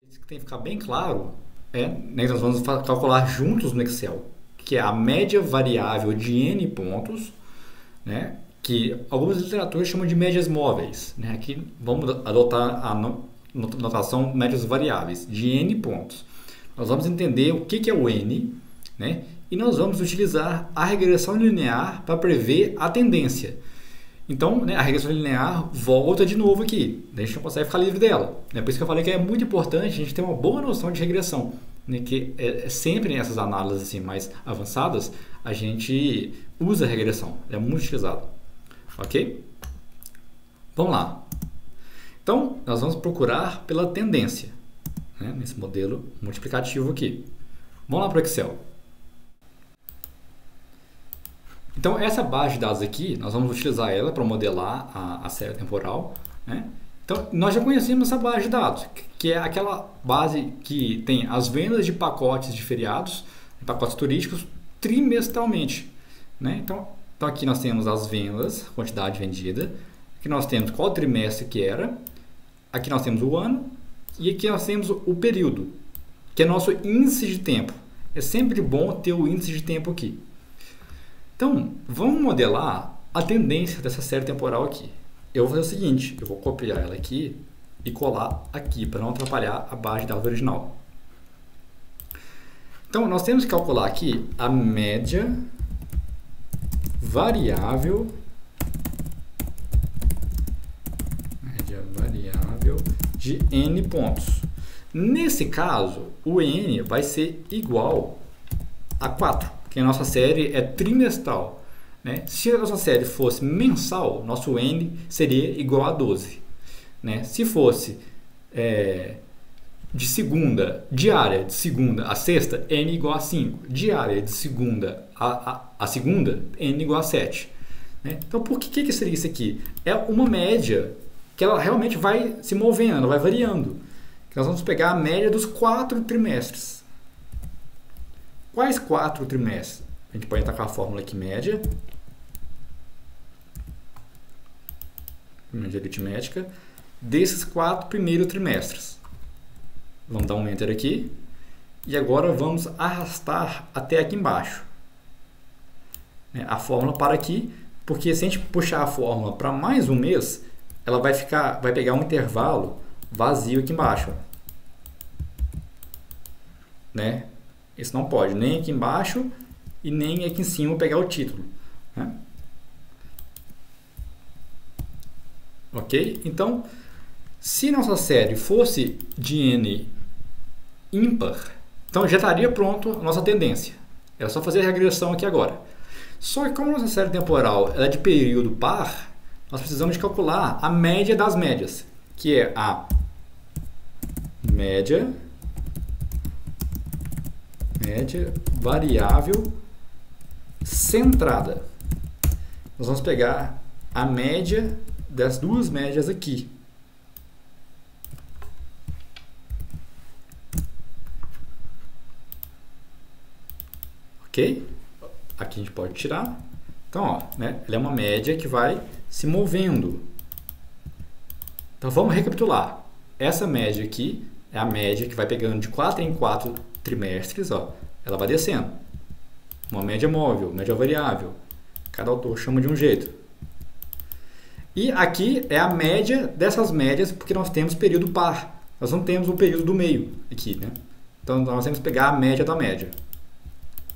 Isso que tem que ficar bem claro né, que nós vamos calcular juntos no Excel, que é a média variável de n pontos, né, que algumas literaturas chamam de médias móveis. Né? Aqui vamos adotar a notação médias variáveis de n pontos. Nós vamos entender o que é o n, né, e nós vamos utilizar a regressão linear para prever a tendência. Então, né, a regressão linear volta de novo aqui. A gente não consegue ficar livre dela. Né? Por isso que eu falei que é muito importante a gente ter uma boa noção de regressão. Né? Que sempre nessas análises assim, mais avançadas, a gente usa a regressão. É muito utilizado. Ok? Vamos lá. Então, nós vamos procurar pela tendência. Né? Nesse modelo multiplicativo aqui. Vamos lá para o Excel. Então, essa base de dados aqui, nós vamos utilizar ela para modelar a série temporal. Né? Então, nós já conhecemos essa base de dados, que é aquela base que tem as vendas de pacotes de feriados, pacotes turísticos, trimestralmente. Né? Então, aqui nós temos as vendas, quantidade vendida, aqui nós temos qual trimestre que era, aqui nós temos o ano, e aqui nós temos o período, que é nosso índice de tempo. É sempre bom ter o índice de tempo aqui. Então, vamos modelar a tendência dessa série temporal aqui. Eu vou fazer o seguinte, eu vou copiar ela aqui e colar aqui, para não atrapalhar a base de dados original. Então, nós temos que calcular aqui a média variável de n pontos. Nesse caso, o n vai ser igual a 4. Porque a nossa série é trimestral. Né? Se a nossa série fosse mensal, nosso n seria igual a 12. Né? Se fosse diária de segunda a sexta, n igual a 5. Diária de segunda a segunda, n igual a 7. Né? Então, por que seria isso aqui? É uma média que ela realmente vai se movendo, ela vai variando. Nós vamos pegar a média dos 4 trimestres. Quais 4 trimestres? A gente pode entrar com a fórmula aqui, média aritmética, desses 4 primeiros trimestres. Vamos dar um Enter aqui. E agora vamos arrastar até aqui embaixo. A fórmula para aqui, porque se a gente puxar a fórmula para mais um mês, ela vai pegar um intervalo vazio aqui embaixo. Né? Isso não pode, nem aqui embaixo e nem aqui em cima pegar o título. Né? Ok? Então, se nossa série fosse de n ímpar, então já estaria pronto a nossa tendência. Era só fazer a regressão aqui agora. Só que como nossa série temporal ela é de período par, nós precisamos calcular a média das médias, que é a média variável centrada. Nós vamos pegar a média das duas médias aqui. Ok? Aqui a gente pode tirar. Então, ó, né, ela é uma média que vai se movendo. Então, vamos recapitular. Essa média aqui é a média que vai pegando de 4 em 4 trimestres, ó, ela vai descendo. Uma média móvel, média variável. Cada autor chama de um jeito. E aqui é a média dessas médias, porque nós temos período par. Nós não temos o período do meio aqui, né? Então, nós temos que pegar a média da média.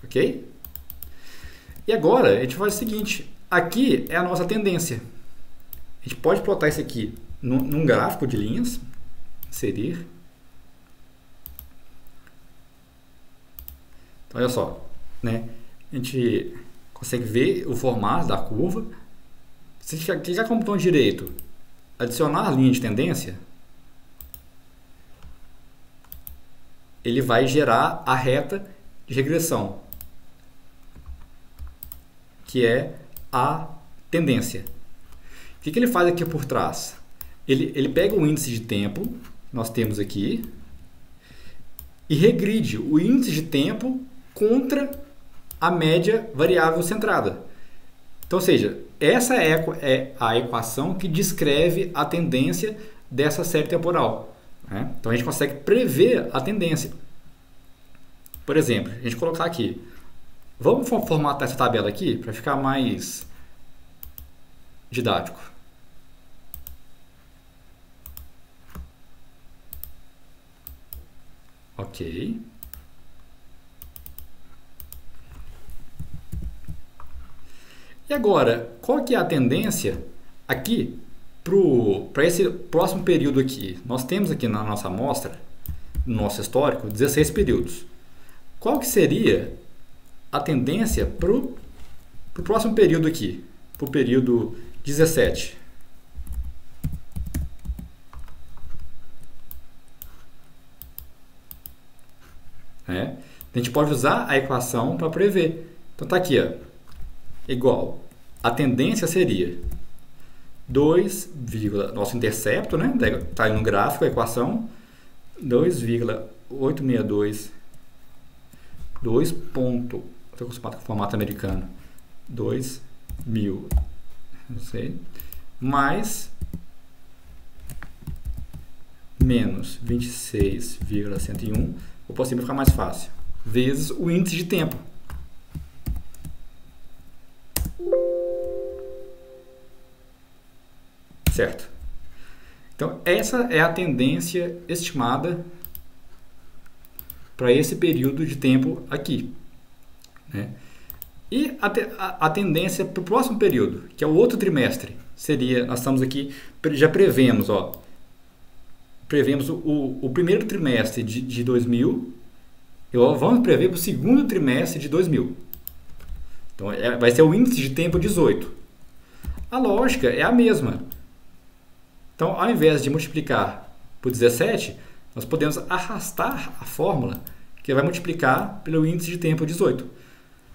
Ok? E agora, a gente faz o seguinte. Aqui é a nossa tendência. A gente pode plotar isso aqui num gráfico de linhas. Inserir. Então, olha só, né? A gente consegue ver o formato da curva. Se a gente clicar com o botão direito, adicionar a linha de tendência, ele vai gerar a reta de regressão, que é a tendência. O que ele faz aqui por trás? Ele pega o índice de tempo, nós temos aqui, e regride o índice de tempo contra a média variável centrada. Então, ou seja, essa é a equação que descreve a tendência dessa série temporal. né? Então a gente consegue prever a tendência. Por exemplo, a gente colocar aqui, vamos formatar essa tabela aqui para ficar mais didático. Ok. E agora, qual que é a tendência aqui para esse próximo período aqui? Nós temos aqui na nossa amostra, no nosso histórico, 16 períodos. Qual que seria a tendência para o próximo período aqui? Para o período 17. A gente pode usar a equação para prever. Então está aqui, ó, igual. A tendência seria 2, nosso intercepto, né? Está aí no gráfico a equação, 2,862, estou acostumado com o formato americano, 2.000, não sei, mais menos 26,101, ou possível ficar mais fácil, vezes o índice de tempo. Certo? Então, essa é a tendência estimada para esse período de tempo aqui, né? E a tendência para o próximo período, que é o outro trimestre, seria, nós estamos aqui, já prevemos, ó, o primeiro trimestre de 2000, e vamos prever para o segundo trimestre de 2000. Então, vai ser o índice de tempo 18. A lógica é a mesma. Então, ao invés de multiplicar por 17, nós podemos arrastar a fórmula que vai multiplicar pelo índice de tempo 18.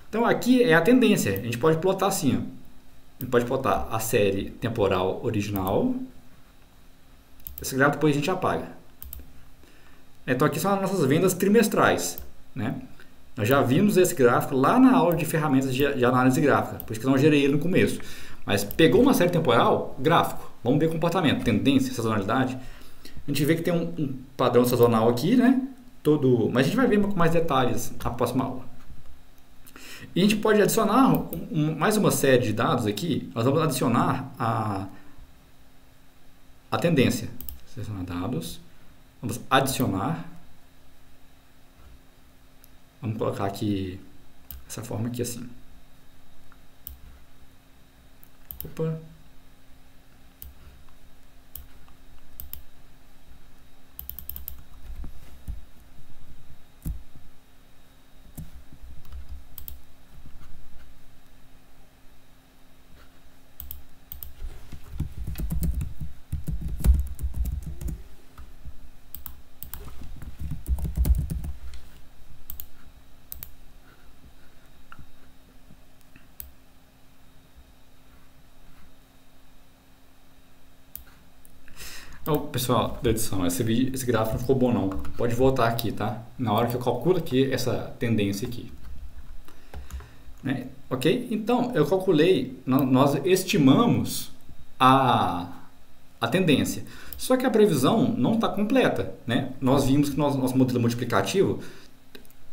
Então, aqui é a tendência. A gente pode plotar assim, ó. A gente pode plotar a série temporal original. Esse gráfico depois a gente apaga. Então, aqui são as nossas vendas trimestrais, né? Nós já vimos esse gráfico lá na aula de ferramentas de análise gráfica, por isso que eu não gerei ele no começo. Mas pegou uma série temporal, gráfico. Vamos ver comportamento, tendência, sazonalidade. A gente vê que tem um padrão sazonal aqui, né? Mas a gente vai ver com mais detalhes na próxima aula. E a gente pode adicionar mais uma série de dados aqui. Nós vamos adicionar a tendência. Selecionar dados. Vamos adicionar. Vamos colocar aqui essa forma aqui assim. Opa. Oh, pessoal da edição, esse gráfico não ficou bom não. Pode voltar aqui, tá? Na hora que eu calculo aqui essa tendência aqui. Né? Ok? Então, eu calculei, nós estimamos a tendência. Só que a previsão não está completa, né? Nós vimos que nosso modelo multiplicativo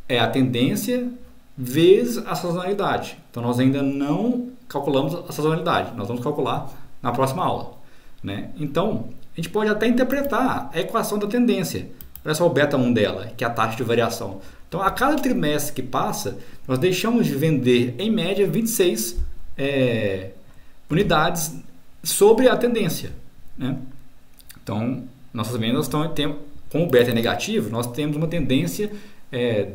é a tendência vezes a sazonalidade. Então, nós ainda não calculamos a sazonalidade. Nós vamos calcular na próxima aula, né? Então, a gente pode até interpretar a equação da tendência. Olha só o beta 1 dela, que é a taxa de variação. Então, a cada trimestre que passa, nós deixamos de vender, em média, 26 unidades sobre a tendência, né? Então, nossas vendas estão, com o beta negativo, nós temos uma tendência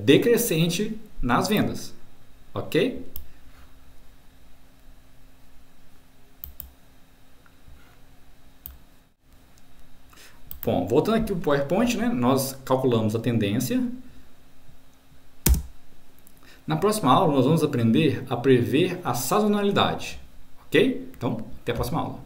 decrescente nas vendas. Ok? Bom, voltando aqui para o PowerPoint, né, nós calculamos a tendência. Na próxima aula, nós vamos aprender a prever a sazonalidade. Ok? Então, até a próxima aula.